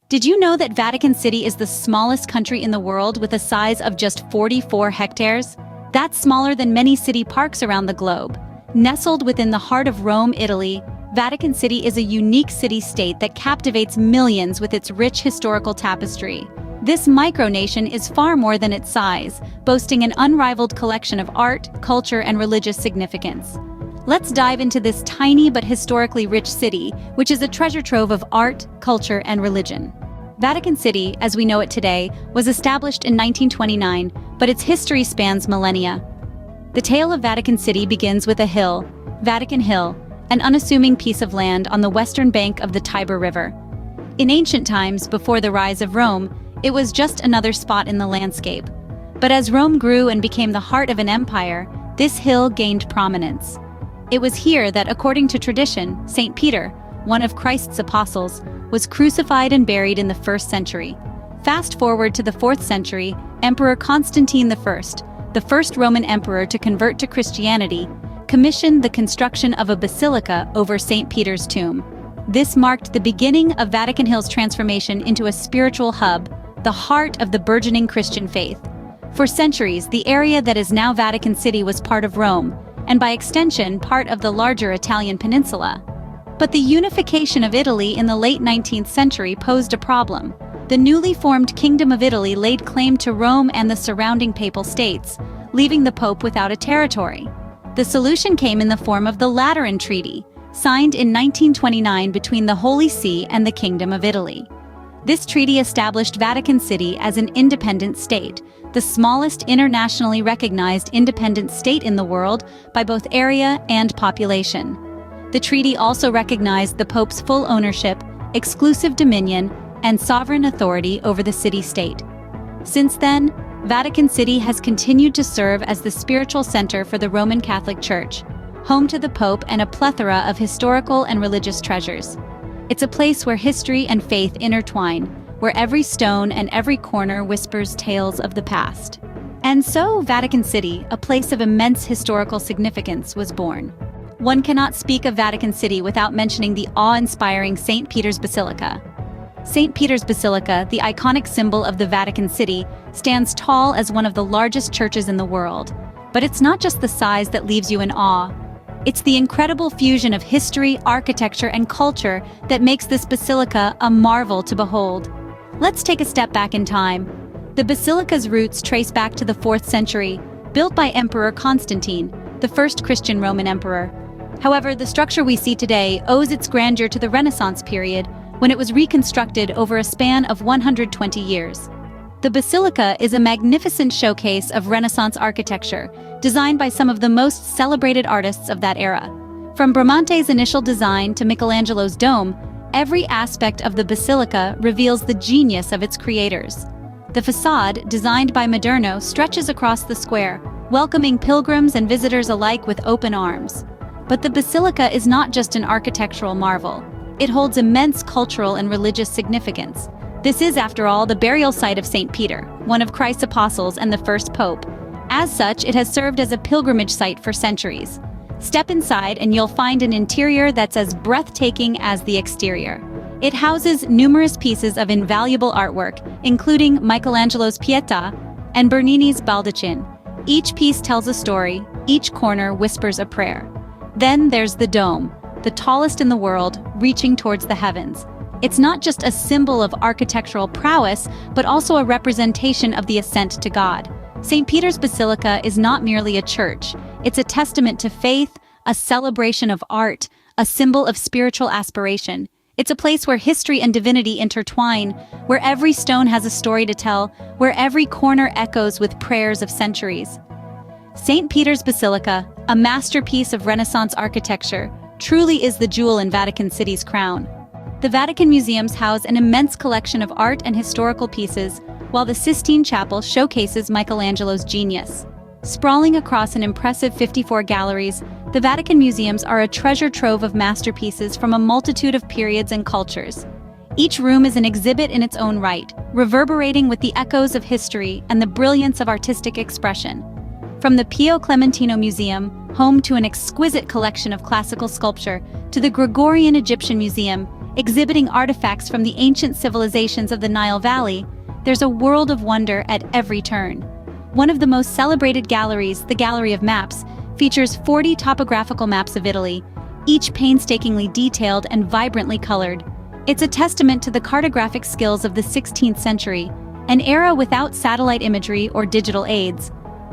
Did you know that Vatican City is the smallest country in the world with a size of just 44 hectares? That's smaller than many city parks around the globe. Nestled within the heart of Rome, Italy, Vatican City is a unique city-state that captivates millions with its rich historical tapestry. This micronation is far more than its size, boasting an unrivaled collection of art, culture, and religious significance. Let's dive into this tiny but historically rich city, which is a treasure trove of art, culture, and religion. Vatican City, as we know it today, was established in 1929, but its history spans millennia. The tale of Vatican City begins with a hill, Vatican Hill, an unassuming piece of land on the western bank of the Tiber River. In ancient times, before the rise of Rome, it was just another spot in the landscape. But as Rome grew and became the heart of an empire, this hill gained prominence. It was here that, according to tradition, St. Peter, one of Christ's apostles, was crucified and buried in the 1st century. Fast forward to the 4th century, Emperor Constantine I, the first Roman emperor to convert to Christianity, commissioned the construction of a basilica over St. Peter's tomb. This marked the beginning of Vatican Hill's transformation into a spiritual hub, the heart of the burgeoning Christian faith. For centuries, the area that is now Vatican City was part of Rome, and by extension, part of the larger Italian peninsula. But the unification of Italy in the late 19th century posed a problem. The newly formed Kingdom of Italy laid claim to Rome and the surrounding papal states, leaving the Pope without a territory. The solution came in the form of the Lateran Treaty, signed in 1929 between the Holy See and the Kingdom of Italy. This treaty established Vatican City as an independent state, the smallest internationally recognized independent state in the world by both area and population. The treaty also recognized the Pope's full ownership, exclusive dominion, and sovereign authority over the city-state. Since then, Vatican City has continued to serve as the spiritual center for the Roman Catholic Church, home to the Pope and a plethora of historical and religious treasures. It's a place where history and faith intertwine, where every stone and every corner whispers tales of the past. And so, Vatican City, a place of immense historical significance, was born. One cannot speak of Vatican City without mentioning the awe-inspiring St. Peter's Basilica. St. Peter's Basilica, the iconic symbol of the Vatican City, stands tall as one of the largest churches in the world. But it's not just the size that leaves you in awe. It's the incredible fusion of history, architecture, and culture that makes this basilica a marvel to behold. Let's take a step back in time. The basilica's roots trace back to the 4th century, built by Emperor Constantine, the first Christian Roman emperor. However, the structure we see today owes its grandeur to the Renaissance period, when it was reconstructed over a span of 120 years. The basilica is a magnificent showcase of Renaissance architecture, designed by some of the most celebrated artists of that era. From Bramante's initial design to Michelangelo's dome, every aspect of the basilica reveals the genius of its creators. The facade, designed by Maderno, stretches across the square, welcoming pilgrims and visitors alike with open arms. But the basilica is not just an architectural marvel. It holds immense cultural and religious significance. This is, after all, the burial site of St. Peter, one of Christ's apostles and the first pope. As such, it has served as a pilgrimage site for centuries. Step inside and you'll find an interior that's as breathtaking as the exterior. It houses numerous pieces of invaluable artwork, including Michelangelo's Pietà and Bernini's Baldachin. Each piece tells a story, each corner whispers a prayer. Then there's the dome, the tallest in the world, reaching towards the heavens. It's not just a symbol of architectural prowess, but also a representation of the ascent to God. St. Peter's Basilica is not merely a church. It's a testament to faith, a celebration of art, a symbol of spiritual aspiration. It's a place where history and divinity intertwine, where every stone has a story to tell, where every corner echoes with prayers of centuries. St. Peter's Basilica, a masterpiece of Renaissance architecture, truly is the jewel in Vatican City's crown. The Vatican Museums house an immense collection of art and historical pieces, while the Sistine Chapel showcases Michelangelo's genius. Sprawling across an impressive 54 galleries, the Vatican Museums are a treasure trove of masterpieces from a multitude of periods and cultures. Each room is an exhibit in its own right, reverberating with the echoes of history and the brilliance of artistic expression. From the Pio Clementino Museum, home to an exquisite collection of classical sculpture, to the Gregorian Egyptian Museum, exhibiting artifacts from the ancient civilizations of the Nile Valley, there's a world of wonder at every turn. One of the most celebrated galleries, the Gallery of Maps, features 40 topographical maps of Italy, each painstakingly detailed and vibrantly colored. It's a testament to the cartographic skills of the 16th century, an era without satellite imagery or digital aids.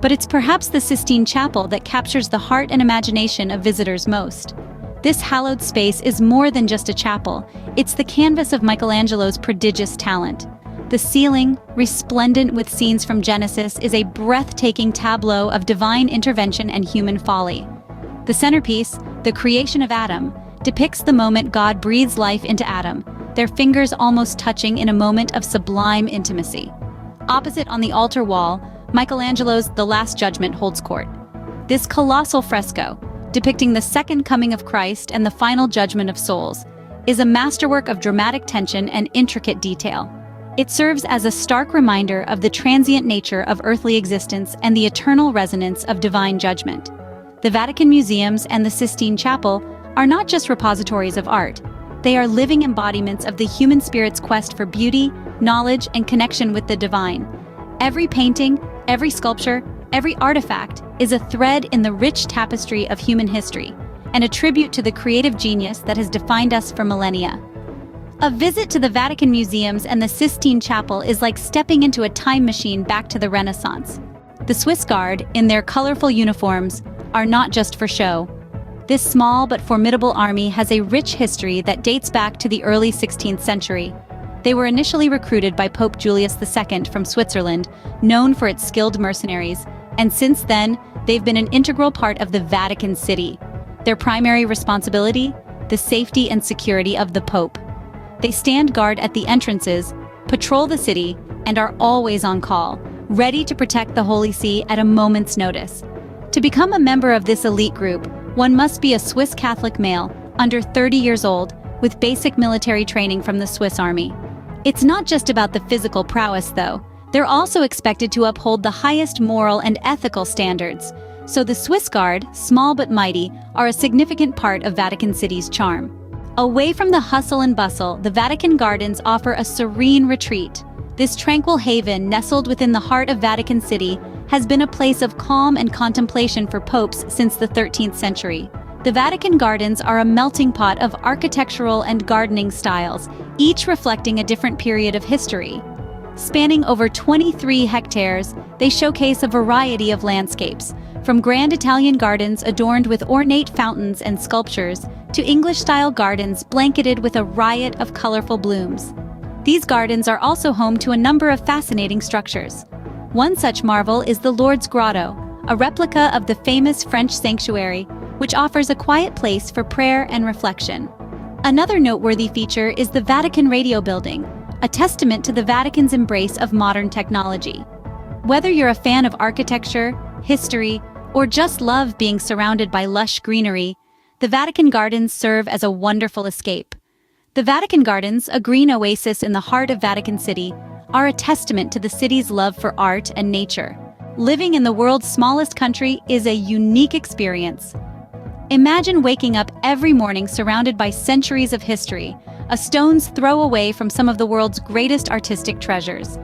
But it's perhaps the Sistine Chapel that captures the heart and imagination of visitors most. This hallowed space is more than just a chapel, it's the canvas of Michelangelo's prodigious talent. The ceiling, resplendent with scenes from Genesis, is a breathtaking tableau of divine intervention and human folly. The centerpiece, the creation of Adam, depicts the moment God breathes life into Adam, their fingers almost touching in a moment of sublime intimacy. Opposite on the altar wall, Michelangelo's The Last Judgment holds court. This colossal fresco, depicting the second coming of Christ and the final judgment of souls, is a masterwork of dramatic tension and intricate detail. It serves as a stark reminder of the transient nature of earthly existence and the eternal resonance of divine judgment. The Vatican Museums and the Sistine Chapel are not just repositories of art. They are living embodiments of the human spirit's quest for beauty, knowledge, and connection with the divine. Every painting, every sculpture, every artifact is a thread in the rich tapestry of human history, and a tribute to the creative genius that has defined us for millennia. A visit to the Vatican Museums and the Sistine Chapel is like stepping into a time machine back to the Renaissance. The Swiss Guard, in their colorful uniforms, are not just for show. This small but formidable army has a rich history that dates back to the early 16th century. They were initially recruited by Pope Julius II from Switzerland, known for its skilled mercenaries, and since then, they've been an integral part of the Vatican City. Their primary responsibility? The safety and security of the Pope. They stand guard at the entrances, patrol the city, and are always on call, ready to protect the Holy See at a moment's notice. To become a member of this elite group, one must be a Swiss Catholic male, under 30 years old, with basic military training from the Swiss Army. It's not just about the physical prowess, though. They're also expected to uphold the highest moral and ethical standards. So the Swiss Guard, small but mighty, are a significant part of Vatican City's charm. Away from the hustle and bustle, the Vatican Gardens offer a serene retreat. This tranquil haven, nestled within the heart of Vatican City, has been a place of calm and contemplation for popes since the 13th century. The Vatican Gardens are a melting pot of architectural and gardening styles, each reflecting a different period of history. Spanning over 23 hectares, they showcase a variety of landscapes, from grand Italian gardens adorned with ornate fountains and sculptures, to English-style gardens blanketed with a riot of colorful blooms. These gardens are also home to a number of fascinating structures. One such marvel is the Lourdes Grotto, a replica of the famous French sanctuary, which offers a quiet place for prayer and reflection. Another noteworthy feature is the Vatican Radio Building, a testament to the Vatican's embrace of modern technology. Whether you're a fan of architecture, history, or just love being surrounded by lush greenery, the Vatican Gardens serve as a wonderful escape. The Vatican Gardens, a green oasis in the heart of Vatican City, are a testament to the city's love for art and nature. Living in the world's smallest country is a unique experience. Imagine waking up every morning surrounded by centuries of history, a stone's throw away from some of the world's greatest artistic treasures.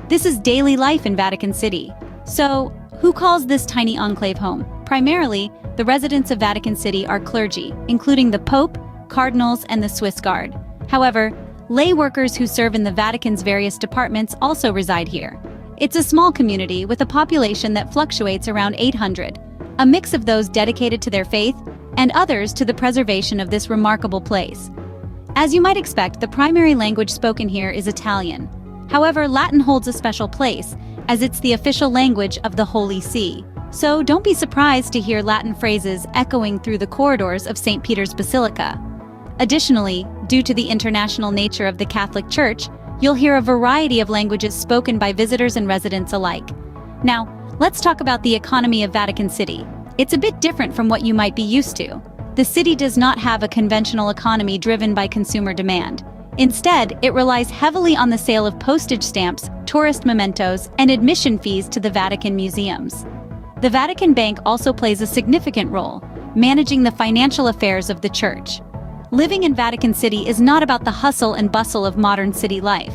This is daily life in Vatican City. So, who calls this tiny enclave home? Primarily, the residents of Vatican City are clergy, including the Pope, cardinals, and the Swiss Guard. However, lay workers who serve in the Vatican's various departments also reside here. It's a small community with a population that fluctuates around 800, a mix of those dedicated to their faith and others to the preservation of this remarkable place. As you might expect, the primary language spoken here is Italian. However, Latin holds a special place, as it's the official language of the Holy See. So don't be surprised to hear Latin phrases echoing through the corridors of St. Peters Basilica. Additionally, due to the international nature of the Catholic Church, you'll hear a variety of languages spoken by visitors and residents alike. Now, let's talk about the economy of Vatican City. It's a bit different from what you might be used to. The city does not have a conventional economy driven by consumer demand. Instead, it relies heavily on the sale of postage stamps, tourist mementos, and admission fees to the Vatican Museums. The Vatican Bank also plays a significant role, managing the financial affairs of the Church. Living in Vatican City is not about the hustle and bustle of modern city life.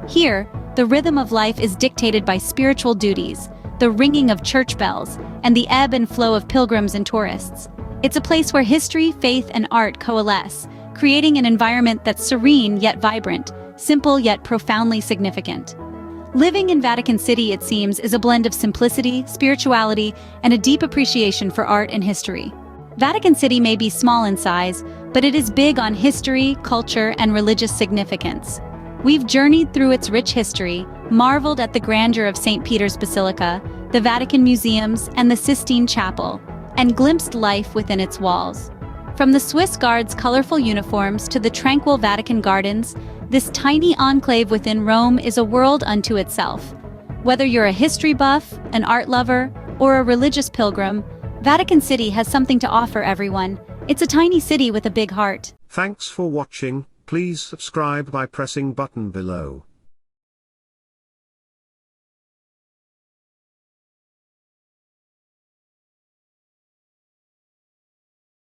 Here, the rhythm of life is dictated by spiritual duties, the ringing of church bells, and the ebb and flow of pilgrims and tourists. It's a place where history, faith, and art coalesce, creating an environment that's serene yet vibrant, simple yet profoundly significant. Living in Vatican City, it seems, is a blend of simplicity, spirituality, and a deep appreciation for art and history. Vatican City may be small in size, but it is big on history, culture, and religious significance. We've journeyed through its rich history, marveled at the grandeur of St. Peters Basilica, the Vatican Museums, and the Sistine Chapel, and glimpsed life within its walls. From the Swiss Guards' colorful uniforms to the tranquil Vatican Gardens, this tiny enclave within Rome is a world unto itself. Whether you're a history buff, an art lover, or a religious pilgrim, Vatican City has something to offer everyone. It's a tiny city with a big heart. Thanks for watching. Please subscribe by pressing button below.